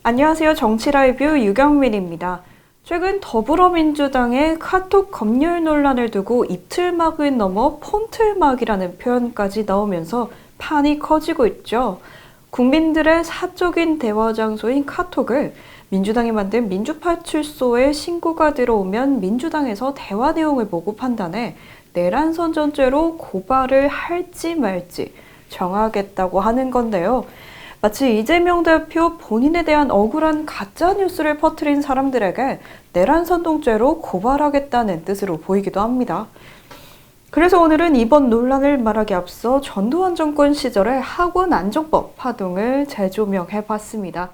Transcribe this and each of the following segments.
안녕하세요. 정치라이뷰 유경민입니다. 최근 더불어민주당의 카톡 검열 논란을 두고 입틀막을 넘어 폰틀막이라는 표현까지 나오면서 판이 커지고 있죠. 국민들의 사적인 대화 장소인 카톡을 민주당이 만든 민주파출소에 신고가 들어오면 민주당에서 대화 내용을 보고 판단해 내란선전죄로 고발을 할지 말지 정하겠다고 하는 건데요. 마치 이재명 대표 본인에 대한 억울한 가짜뉴스를 퍼뜨린 사람들에게 내란선동죄로 고발하겠다는 뜻으로 보이기도 합니다. 그래서 오늘은 이번 논란을 말하기 앞서 전두환 정권 시절의 학원안정법 파동을 재조명해봤습니다.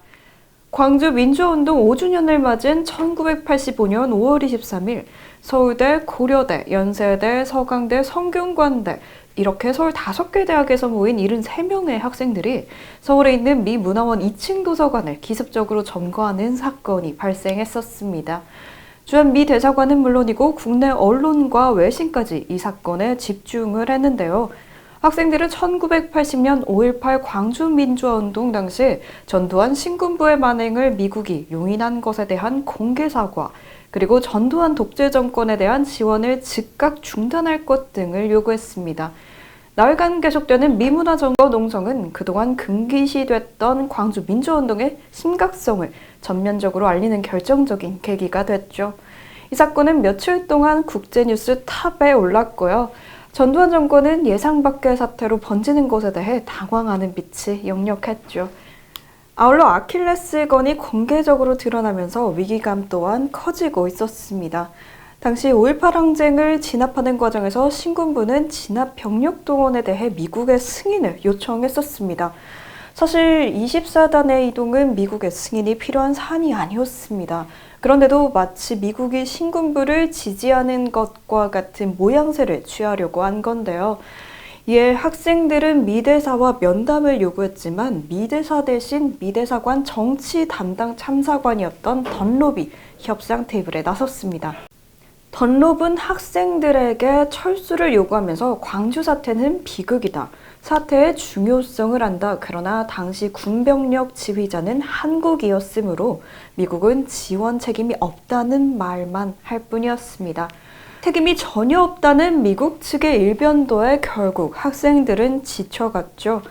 광주 민주화운동 5주년을 맞은 1985년 5월 23일 서울대, 고려대, 연세대, 서강대, 성균관대 이렇게 서울 5개 대학에서 모인 73명의 학생들이 서울에 있는 미 문화원 2층 도서관을 기습적으로 점거하는 사건이 발생했었습니다. 주한 미 대사관은 물론이고 국내 언론과 외신까지 이 사건에 집중을 했는데요. 학생들은 1980년 5.18 광주 민주화운동 당시 전두환 신군부의 만행을 미국이 용인한 것에 대한 공개 사과, 그리고 전두환 독재 정권에 대한 지원을 즉각 중단할 것 등을 요구했습니다. 나흘간 계속되는 미문화 점거 농성은 그동안 금기시됐던 광주 민주화운동의 심각성을 전면적으로 알리는 결정적인 계기가 됐죠. 이 사건은 며칠 동안 국제뉴스 탑에 올랐고요. 전두환 정권은 예상 밖의 사태로 번지는 것에 대해 당황하는 빛이 역력했죠. 아울러 아킬레스건이 공개적으로 드러나면서 위기감 또한 커지고 있었습니다. 당시 5.18 항쟁을 진압하는 과정에서 신군부는 진압 병력 동원에 대해 미국의 승인을 요청했었습니다. 사실 24단의 이동은 미국의 승인이 필요한 사안이 아니었습니다. 그런데도 마치 미국이 신군부를 지지하는 것과 같은 모양새를 취하려고 한 건데요. 이에 학생들은 미대사와 면담을 요구했지만 미대사 대신 미대사관 정치 담당 참사관이었던 던롭이 협상 테이블에 나섰습니다. 던롭은 학생들에게 철수를 요구하면서 광주 사태는 비극이다. 사태의 중요성을 안다. 그러나 당시 군병력 지휘자는 한국이었으므로 미국은 지원 책임이 없다는 말만 할 뿐이었습니다. 책임이 전혀 없다는 미국 측의 일변도에 결국 학생들은 지쳐갔죠.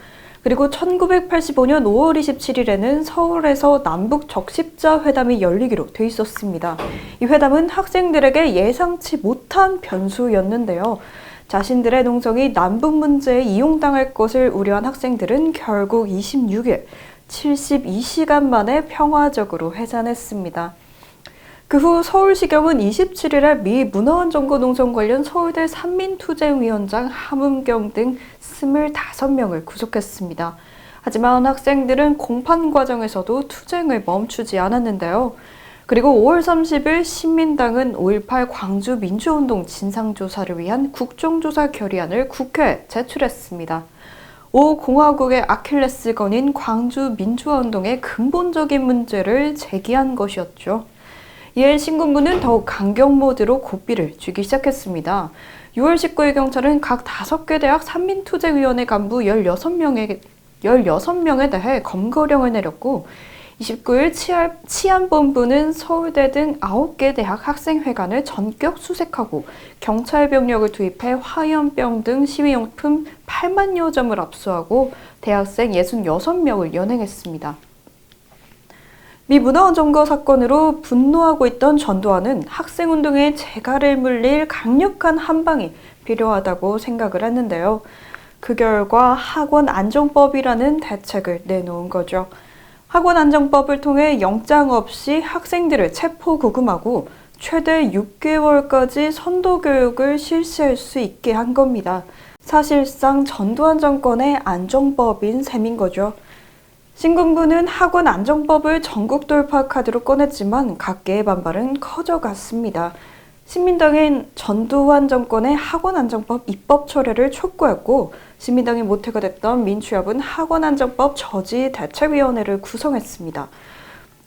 그리고 1985년 5월 27일에는 서울에서 남북 적십자 회담이 열리기로 돼 있었습니다. 이 회담은 학생들에게 예상치 못한 변수였는데요. 자신들의 농성이 남북 문제에 이용당할 것을 우려한 학생들은 결국 26일, 72시간 만에 평화적으로 해산했습니다. 그 후 서울시경은 27일에 미 문화원 점거 농성 관련 서울대 산민투쟁위원장 함은경 등 25명을 구속했습니다. 하지만 학생들은 공판 과정에서도 투쟁을 멈추지 않았는데요. 그리고 5월 30일 신민당은 5.18 광주 민주운동 진상조사를 위한 국정조사 결의안을 국회에 제출했습니다. 5공화국의 아킬레스건인 광주 민주화운동의 근본적인 문제를 제기한 것이었죠. 이에 신군부는 더욱 강경 모드로 고삐를 쥐기 시작했습니다. 6월 19일 경찰은 각 5개 대학 산민투쟁위원회 간부 16명에 대해 검거령을 내렸고 29일 치안본부는 서울대 등 9개 대학 학생회관을 전격 수색하고 경찰 병력을 투입해 화염병 등 시위용품 8만여 점을 압수하고 대학생 66명을 연행했습니다. 미 문화원 점거 사건으로 분노하고 있던 전두환은 학생운동에 재갈을 물릴 강력한 한방이 필요하다고 생각을 했는데요. 그 결과 학원안정법이라는 대책을 내놓은 거죠. 학원안정법을 통해 영장 없이 학생들을 체포구금하고 최대 6개월까지 선도교육을 실시할 수 있게 한 겁니다. 사실상 전두환 정권의 안정법인 셈인 거죠. 신군부는 학원안정법을 전국 돌파 카드로 꺼냈지만 각계의 반발은 커져갔습니다. 신민당은 전두환 정권의 학원안정법 입법 철회를 촉구했고 신민당이 모태가 됐던 민추협은 학원안정법 저지대책위원회를 구성했습니다.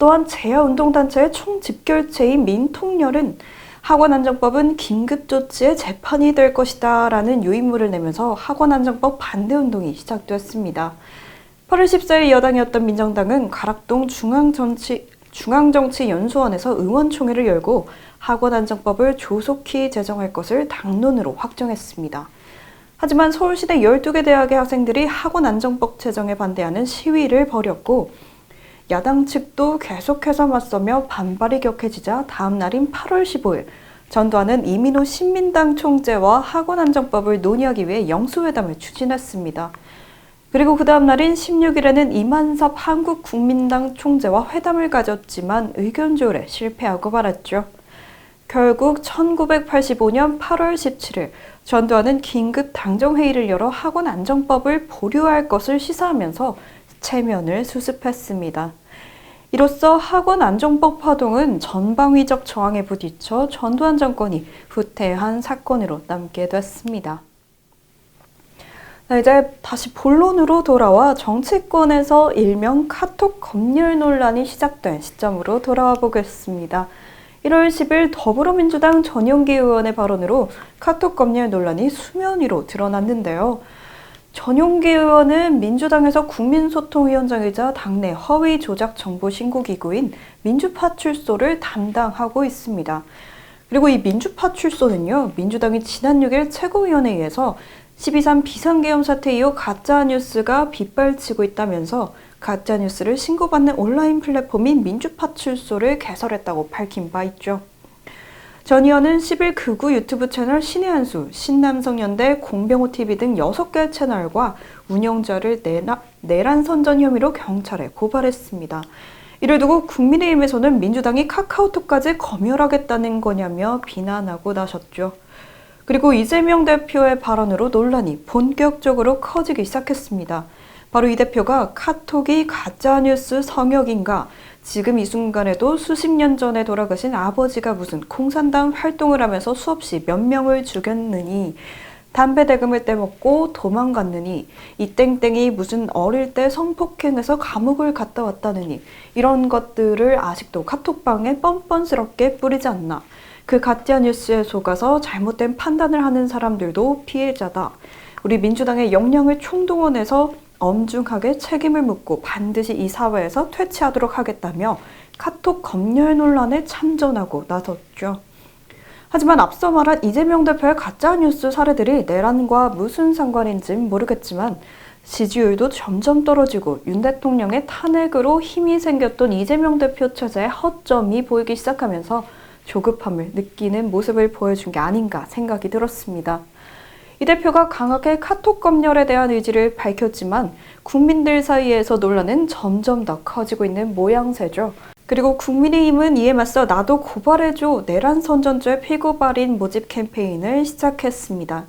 또한 재야운동단체의 총집결체인 민통렬은 학원안정법은 긴급조치의 재판이 될 것이다 라는 유인물을 내면서 학원안정법 반대운동이 시작됐습니다. 8월 14일 여당이었던 민정당은 가락동 중앙정치연수원에서 의원총회를 열고 학원안정법을 조속히 제정할 것을 당론으로 확정했습니다. 하지만 서울시내 12개 대학의 학생들이 학원안정법 제정에 반대하는 시위를 벌였고 야당 측도 계속해서 맞서며 반발이 격해지자 다음 날인 8월 15일 전두환은 이민호 신민당 총재와 학원안정법을 논의하기 위해 영수회담을 추진했습니다. 그리고 그 다음 날인 16일에는 이만섭 한국국민당 총재와 회담을 가졌지만 의견 조율에 실패하고 말았죠. 결국 1985년 8월 17일 전두환은 긴급 당정회의를 열어 학원안정법을 보류할 것을 시사하면서 체면을 수습했습니다. 이로써 학원안정법 파동은 전방위적 저항에 부딪혀 전두환 정권이 후퇴한 사건으로 남게 됐습니다. 이제 다시 본론으로 돌아와 정치권에서 일명 카톡 검열 논란이 시작된 시점으로 돌아와 보겠습니다. 1월 10일 더불어민주당 전용기 의원의 발언으로 카톡 검열 논란이 수면 위로 드러났는데요. 전용기 의원은 민주당에서 국민소통위원장이자 당내 허위 조작 정보 신고기구인 민주파출소를 담당하고 있습니다. 그리고 이 민주파출소는요, 민주당이 지난 6일 최고위원회의에서 12.3 비상계엄 사태 이후 가짜뉴스가 빗발치고 있다면서 가짜뉴스를 신고받는 온라인 플랫폼인 민주파출소를 개설했다고 밝힌 바 있죠. 전 의원은 10일 극우 유튜브 채널 신의 한수, 신남성연대, 공병호TV 등 6개 채널과 운영자를 내란 선전 혐의로 경찰에 고발했습니다. 이를 두고 국민의힘에서는 민주당이 카카오톡까지 검열하겠다는 거냐며 비난하고 나섰죠. 그리고 이재명 대표의 발언으로 논란이 본격적으로 커지기 시작했습니다. 바로 이 대표가 카톡이 가짜뉴스 성역인가? 지금 이 순간에도 수십 년 전에 돌아가신 아버지가 무슨 공산당 활동을 하면서 수없이 몇 명을 죽였느니, 담배 대금을 떼먹고 도망갔느니, 이 땡땡이 무슨 어릴 때 성폭행해서 감옥을 갔다 왔다느니, 이런 것들을 아직도 카톡방에 뻔뻔스럽게 뿌리지 않나. 그 가짜뉴스에 속아서 잘못된 판단을 하는 사람들도 피해자다. 우리 민주당의 역량을 총동원해서 엄중하게 책임을 묻고 반드시 이 사회에서 퇴치하도록 하겠다며 카톡 검열 논란에 참전하고 나섰죠. 하지만 앞서 말한 이재명 대표의 가짜뉴스 사례들이 내란과 무슨 상관인지는 모르겠지만 지지율도 점점 떨어지고 윤 대통령의 탄핵으로 힘이 생겼던 이재명 대표 체제의 허점이 보이기 시작하면서 조급함을 느끼는 모습을 보여준 게 아닌가 생각이 들었습니다. 이 대표가 강하게 카톡 검열에 대한 의지를 밝혔지만 국민들 사이에서 논란은 점점 더 커지고 있는 모양새죠. 그리고 국민의힘은 이에 맞서 나도 고발해줘 내란 선전죄 피고발인 모집 캠페인을 시작했습니다.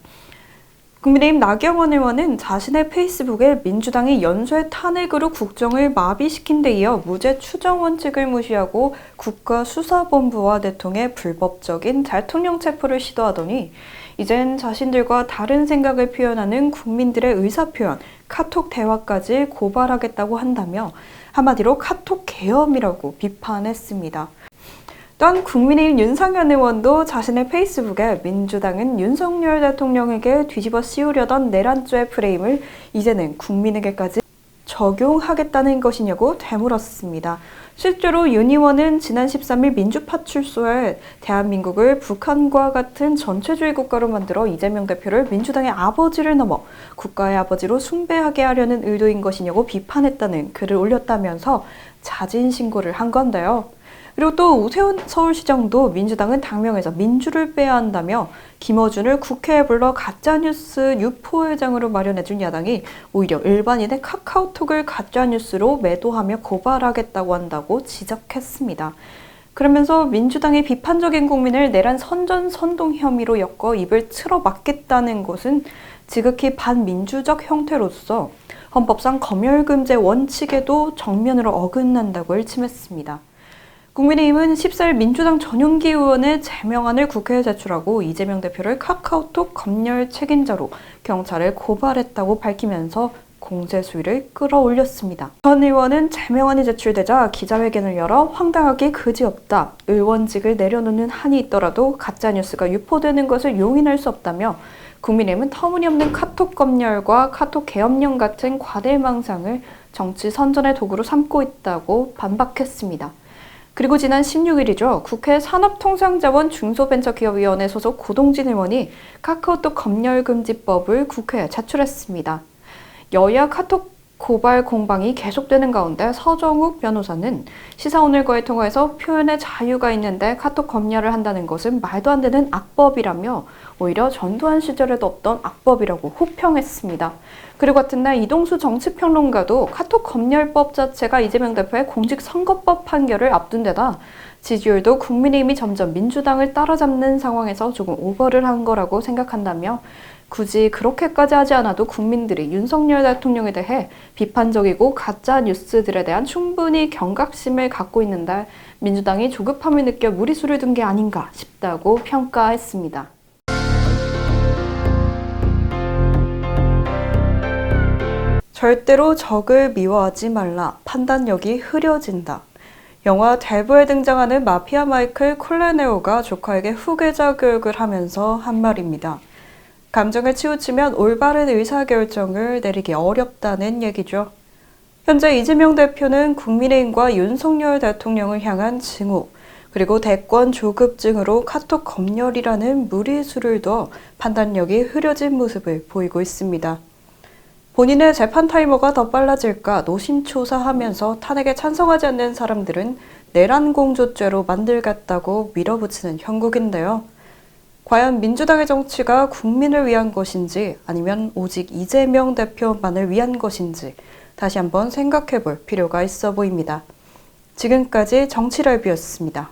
국민의힘 나경원 의원은 자신의 페이스북에 민주당이 연쇄 탄핵으로 국정을 마비시킨 데 이어 무죄 추정 원칙을 무시하고 국가수사본부와 내통해 불법적인 대통령 체포를 시도하더니 이젠 자신들과 다른 생각을 표현하는 국민들의 의사표현, 카톡 대화까지 고발하겠다고 한다며 한마디로 카톡 계엄이라고 비판했습니다. 또한 국민의힘 윤상현 의원도 자신의 페이스북에 민주당은 윤석열 대통령에게 뒤집어 씌우려던 내란죄 프레임을 이제는 국민에게까지 적용하겠다는 것이냐고 되물었습니다. 실제로 윤 의원은 지난 13일 민주파출소에 대한민국을 북한과 같은 전체주의 국가로 만들어 이재명 대표를 민주당의 아버지를 넘어 국가의 아버지로 숭배하게 하려는 의도인 것이냐고 비판했다는 글을 올렸다면서 자진 신고를 한 건데요. 그리고 또 오세훈 서울시장도 민주당은 당명에서 민주를 빼야 한다며 김어준을 국회에 불러 가짜뉴스 유포회장으로 마련해준 야당이 오히려 일반인의 카카오톡을 가짜뉴스로 매도하며 고발하겠다고 한다고 지적했습니다. 그러면서 민주당의 비판적인 국민을 내란 선전 선동 혐의로 엮어 입을 틀어 막겠다는 것은 지극히 반민주적 형태로서 헌법상 검열금지 원칙에도 정면으로 어긋난다고 일침했습니다. 국민의힘은 14일 민주당 전용기 의원의 제명안을 국회에 제출하고 이재명 대표를 카카오톡 검열 책임자로 경찰에 고발했다고 밝히면서 공세 수위를 끌어올렸습니다. 전 의원은 제명안이 제출되자 기자회견을 열어 황당하게 그지없다. 의원직을 내려놓는 한이 있더라도 가짜뉴스가 유포되는 것을 용인할 수 없다며 국민의힘은 터무니없는 카톡 검열과 카톡 계엄령 같은 과대망상을 정치 선전의 도구로 삼고 있다고 반박했습니다. 그리고 지난 16일이죠. 국회 산업통상자원 중소벤처기업위원회 소속 고동진 의원이 카카오톡 검열금지법을 국회에 제출했습니다. 여야 카톡 고발 공방이 계속되는 가운데 서정욱 변호사는 시사오늘과의 통화에서 표현의 자유가 있는데 카톡 검열을 한다는 것은 말도 안 되는 악법이라며 오히려 전두환 시절에도 없던 악법이라고 호평했습니다. 그리고 같은 날 이동수 정치평론가도 카톡 검열법 자체가 이재명 대표의 공직선거법 판결을 앞둔 데다 지지율도 국민의힘이 점점 민주당을 따라잡는 상황에서 조금 오버를 한 거라고 생각한다며 굳이 그렇게까지 하지 않아도 국민들이 윤석열 대통령에 대해 비판적이고 가짜 뉴스들에 대한 충분히 경각심을 갖고 있는데 민주당이 조급함을 느껴 무리수를 둔 게 아닌가 싶다고 평가했습니다. 절대로 적을 미워하지 말라. 판단력이 흐려진다. 영화 델브에 등장하는 마피아 마이클 콜레네오가 조카에게 후계자 교육을 하면서 한 말입니다. 감정을 치우치면 올바른 의사결정을 내리기 어렵다는 얘기죠. 현재 이재명 대표는 국민의힘과 윤석열 대통령을 향한 징후, 그리고 대권 조급증으로 카톡 검열이라는 무리수를 둬 판단력이 흐려진 모습을 보이고 있습니다. 본인의 재판 타이머가 더 빨라질까 노심초사하면서 탄핵에 찬성하지 않는 사람들은 내란공조죄로 만들겠다고 밀어붙이는 형국인데요. 과연 민주당의 정치가 국민을 위한 것인지 아니면 오직 이재명 대표만을 위한 것인지 다시 한번 생각해 볼 필요가 있어 보입니다. 지금까지 정치라이브였습니다.